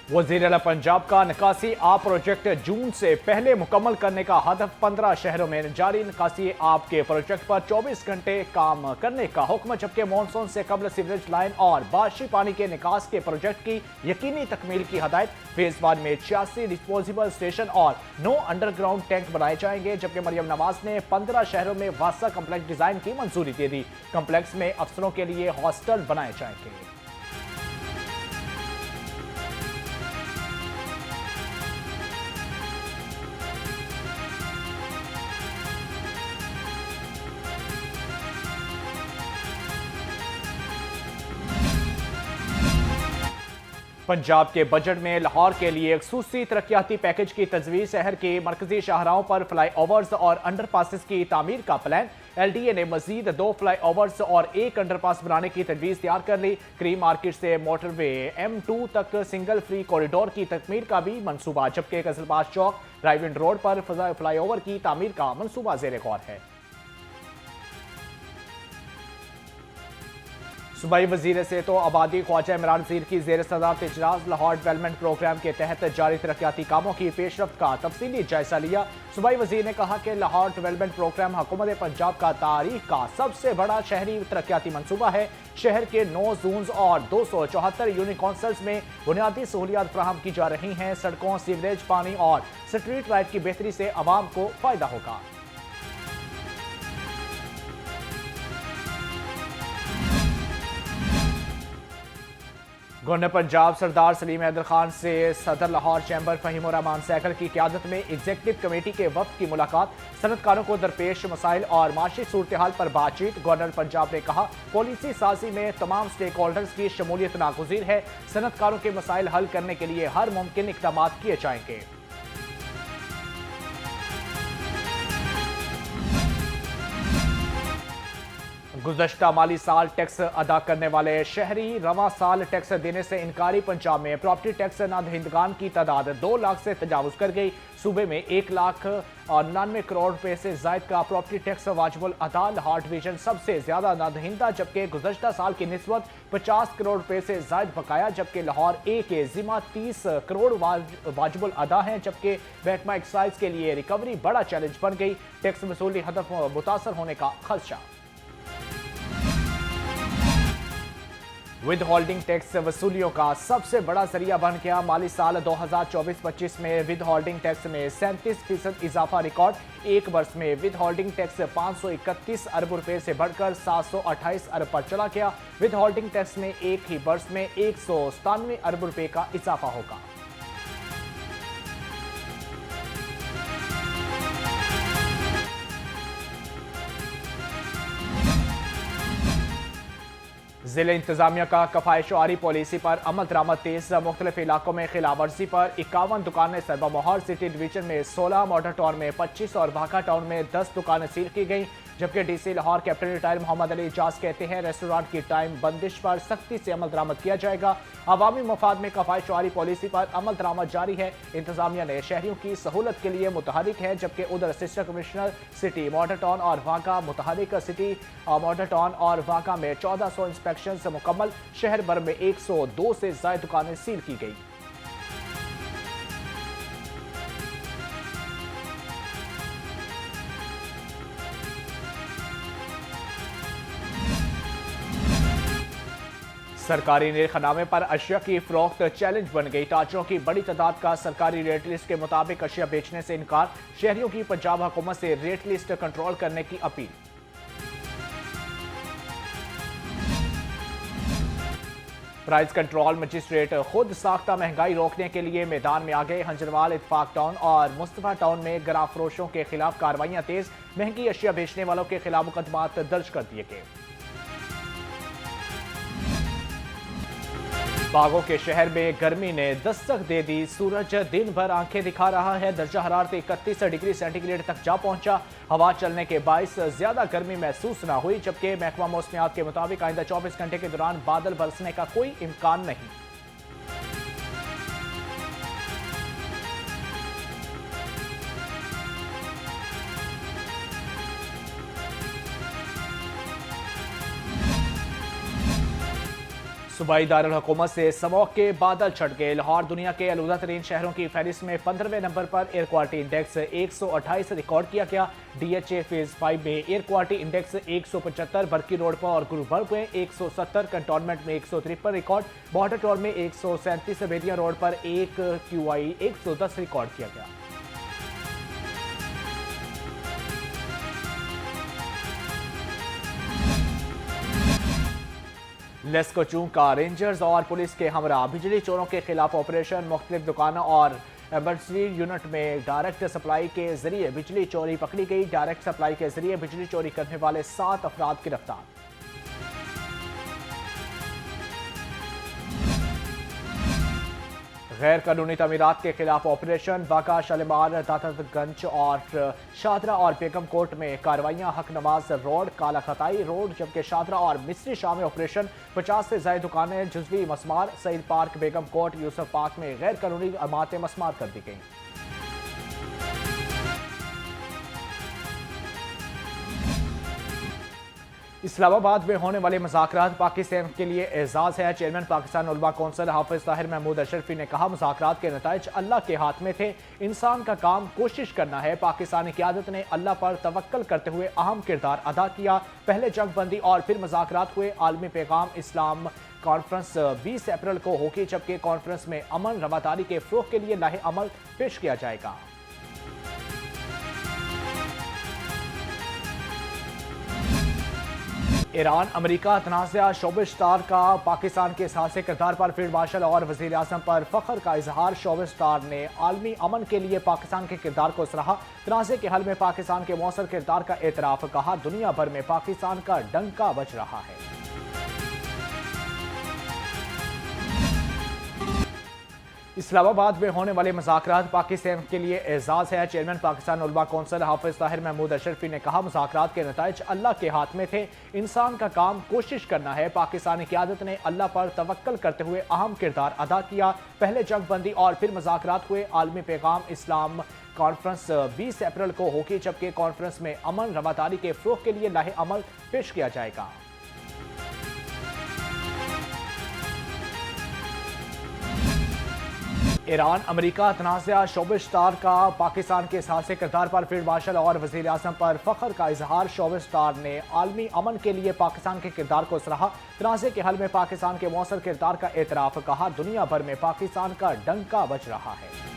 वजीर आला पंजाब का निकासी आब प्रोजेक्ट जून से पहले मुकम्मल करने का हदफ। 15 शहरों में जारी निकासी आब के प्रोजेक्ट पर 24 घंटे काम करने का हुक्म, जबकि मानसून से कबल सीवरेज लाइन और बारिशी पानी के निकास के प्रोजेक्ट की यकीनी तकमील की हदायत। फेज 1 में 86 डिस्पोजेबल स्टेशन और 9 अंडरग्राउंड टैंक बनाए जाएंगे, जबकि मरियम नवाज ने 15 शहरों में वासा कम्प्लेक्स डिजाइन की मंजूरी दे दी। कम्प्लेक्स में अफसरों के लिए हॉस्टल बनाए जाएंगे। पंजाब के बजट में लाहौर के लिए एक खसूसी तरक्याती पैकेज की तजवीज़। शहर के मरकजी शाहराहों पर फ्लाई ओवर्स और अंडरपासेस की तामीर का प्लान। LDA ने मजीद 2 फ्लाई ओवर्स और 1 अंडरपास बनाने की तजवीज़ तैयार कर ली। क्रीम मार्केट से मोटरवे M2 तक सिंगल फ्री कॉरिडोर की तकमीर का भी मनसूबा, जबकि कजलबाज चौक राइविंड रोड पर फ्लाई ओवर की तामीर का मनसूबा ज़ेर गौर है। सूबाई वजीर से तो आबादी ख्वाजा इमरान ज़ीर की ज़ेर सदारत इजलास लाहौर डेवलपमेंट प्रोग्राम के तहत जारी तरक्याती कामों की पेशरफ्त का तफसीली जायजा लिया। सूबाई वजीर ने कहा कि लाहौर डेवलपमेंट प्रोग्राम हुकूमत पंजाब का तारीख का सबसे बड़ा शहरी तरक्याती मनसूबा है। शहर के 9 जोन्स और 274 यूनिट कौंसल्स में बुनियादी सहूलियात फराहम की जा रही हैं। सड़कों, सीवरेज, पानी और स्ट्रीट लाइट की बेहतरी से आवाम को फायदा होगा। गवर्नर पंजाब सरदार सलीम हैदर खान से सदर लाहौर चैम्बर फहीमुर रहमान सैकल की क़यादत में एग्जीक्यूटिव कमेटी के वफ्द की मुलाकात। सनतकारों को दरपेश मसाइल और माशी सूरत हाल पर बातचीत। गवर्नर पंजाब ने कहा, पॉलिसी साजी में तमाम स्टेक होल्डर्स की शमूलियत नागुज़ीर है। सनतकारों के मसाइल हल करने के लिए हर मुमकिन इक़दाम किए जाएंगे। गुज़श्ता माली साल टैक्स अदा करने वाले शहरी रवां साल टैक्स देने से इनकारी। पंजाब में प्रॉपर्टी टैक्स नादहिंदगान की तादाद 2 लाख से तजावुज कर गई। सूबे में 1,99 करोड़ रुपए से जायद का प्रॉपर्टी टैक्स वाजिबुल अदा। लाहौर डिवीजन सबसे ज्यादा नादहिंदा, जबकि गुज़श्ता साल की निस्बत 50 करोड़ रुपए से जायद बकाया, जबकि लाहौर ए के जिम्मा 30 करोड़ वाजिबुल अदा हैं, जबकि महकमा एक्साइज के लिए रिकवरी बड़ा चैलेंज बन गई। टैक्स वसूली हदफ मुतासर होने का खदशा। विद होल्डिंग टैक्स वसूलियों का सबसे बड़ा जरिया बन गया। माली साल 2024-25 में विद होल्डिंग टैक्स में 37% इजाफा रिकॉर्ड। एक वर्ष में विद होल्डिंग टैक्स 531 अरब रुपए से बढ़कर 728 अरब पर चला गया। विद होल्डिंग टैक्स में एक ही वर्ष में 197 अरब रुपए का इजाफा होगा। जिला इंतजामिया का कफायशुआरी पॉलिसी पर अमल दरामद तेज। मुख्तलिफ इलाकों में खिलाफवर्जी पर 51 दुकानें सरबा मोहर। सिटी डिवीजन में 16, मॉडल टाउन में 25 और भाका टाउन में 10 दुकानें सील की गई, जबकि DC Lahore captain retire Mohammad Ali Ejaz कहते हैं रेस्टोरेंट की टाइम बंदिश पर सख्ती से अमल दरामद किया जाएगा। अवामी मफाद में कफायशुआरी पॉलिसी पर अमल दरामद जारी है। इंतजामिया ने शहरियों की सहूलत के लिए मुतहरिक है, जबकि उधर assistant commissioner city model town और वाका मुतहरिक। सिटी मॉडल टाउन और वाका में 1400 इंस्पेक्शन से मुकम्मल। शहर भर में 102 से ज्यादा दुकानें सील की गई। सरकारी निर्खनामे पर अशिया की फरोख्त चैलेंज बन गई। ताजरों की बड़ी तादाद का सरकारी रेट लिस्ट के मुताबिक अशिया बेचने से इनकार। शहरियों की पंजाब हुकूमत से रेट लिस्ट कंट्रोल करने की अपील। प्राइस कंट्रोल मजिस्ट्रेट खुद साख्ता महंगाई रोकने के लिए मैदान में आ गए। हंजरवाल, इत्तेफाक टाउन और मुस्तफा टाउन में गरा फरोशों के खिलाफ कार्रवाइयां तेज। महंगी अशिया बेचने वालों के खिलाफ मुकदमात दर्ज कर दिए गए। बागों के शहर में गर्मी ने दस्तक दे दी। सूरज दिन भर आंखें दिखा रहा है। दर्जा हरारत 31 डिग्री सेंटीग्रेड तक जा पहुंचा। हवा चलने के बायस ज्यादा गर्मी महसूस न हुई, जबकि महकमा मौसमियात के मुताबिक आइंदा 24 घंटे के दौरान बादल बरसने का कोई इम्कान नहीं। सूबाई दारुल हुकूमत से स्मॉग के बादल छट गए। लाहौर दुनिया के आलूदा तरीन शहरों की फहरिस्त में 15वें नंबर पर एयर क्वालिटी इंडेक्स 128 रिकॉर्ड किया गया। DHA फेज 5 में एयर क्वालिटी इंडेक्स 175, बरकी रोड पर और गुरुबर्ग में 170, कंटोनमेंट में 153 रिकॉर्ड, बॉर्डर टाउन में 137, बेरिया रोड पर 1 QI 110 रिकॉर्ड किया गया। लेस्कोचू का रेंजर्स और पुलिस के हमरा बिजली चोरों के खिलाफ ऑपरेशन। मुख्तलिफ दुकानों और एमरजेंसी यूनिट में डायरेक्ट सप्लाई के जरिए बिजली चोरी पकड़ी गई। डायरेक्ट सप्लाई के जरिए बिजली चोरी करने वाले 7 अफराद गिरफ्तार। गैर कानूनी तमीरात के खिलाफ ऑपरेशन। वाका, शालीमार, दातारगंज और शादरा और बेगम कोट में कार्रवाइयां। हक नवाज रोड, काला खताई रोड, जबकि शादरा और मिस्री शाह में ऑपरेशन। 50 से ज्यादा दुकानें जुजवी मसमार। सईद पार्क, बेगम कोट, यूसुफ पार्क में गैर कानूनी इमारतें मसमार कर दी गई। इस्लामाबाद में होने वाले मुज़ाकरात पाकिस्तान के लिए एजाज़ है। चेयरमैन पाकिस्तान उलमा कौंसिल हाफिज ताहिर महमूद अशरफी ने कहा, मुज़ाकरात के नताइज अल्लाह के हाथ में थे। इंसान का काम कोशिश करना है। पाकिस्तानी क़यादत ने अल्लाह पर तवक्कल करते हुए अहम किरदार अदा किया। पहले जंग बंदी और फिर मुज़ाकरात हुए। आलमी पैगाम इस्लाम कॉन्फ्रेंस 20 अप्रैल को होगी, जबकि कॉन्फ्रेंस में अमन रवादारी के फ़रोग़ के लिए लाहे अमल पेश किया जाएगा। ईरान अमेरिका तनाज़ा। शोबिश स्टार का पाकिस्तान के साहसी किरदार पर फील्ड मार्शल और वज़ीर आज़म पर फ़ख्र का इजहार। शोबिश स्टार ने आलमी अमन के लिए पाकिस्तान के किरदार को सराहा। तनाज़े के हल में पाकिस्तान के मौसर किरदार का एतराफ़। कहा, दुनिया भर में पाकिस्तान का डंका बज रहा है। इस्लामाबाद में होने वाले मुज़ाकरात पाकिस्तान के लिए एजाज़ है। चेयरमैन पाकिस्तान उलमा कौंसिल हाफिज ताहिर महमूद अशरफी ने कहा, मुज़ाकरात के नताइज अल्लाह के हाथ में थे। इंसान का काम कोशिश करना है। पाकिस्तानी क़यादत ने अल्लाह पर तवक्कल करते हुए अहम किरदार अदा किया। पहले जंग बंदी और फिर मुज़ाकरात हुए। आलमी पैगाम इस्लाम कॉन्फ्रेंस 20 अप्रैल को होगी, जबकि कॉन्फ्रेंस में अमन रवादारी के फ़रोग़ के लिए लाहे अमल पेश किया जाएगा। ईरान अमेरिका तनाज़ा। शोबिश स्टार का पाकिस्तान के साहसी किरदार पर फील्ड मार्शल और वज़ीर आज़म पर फ़ख्र का इजहार। शोबिश स्टार ने आलमी अमन के लिए पाकिस्तान के किरदार को सराहा। तनाज़े के हल में पाकिस्तान के मौसर किरदार का एतराफ़। कहा, दुनिया भर में पाकिस्तान का डंका बज रहा है।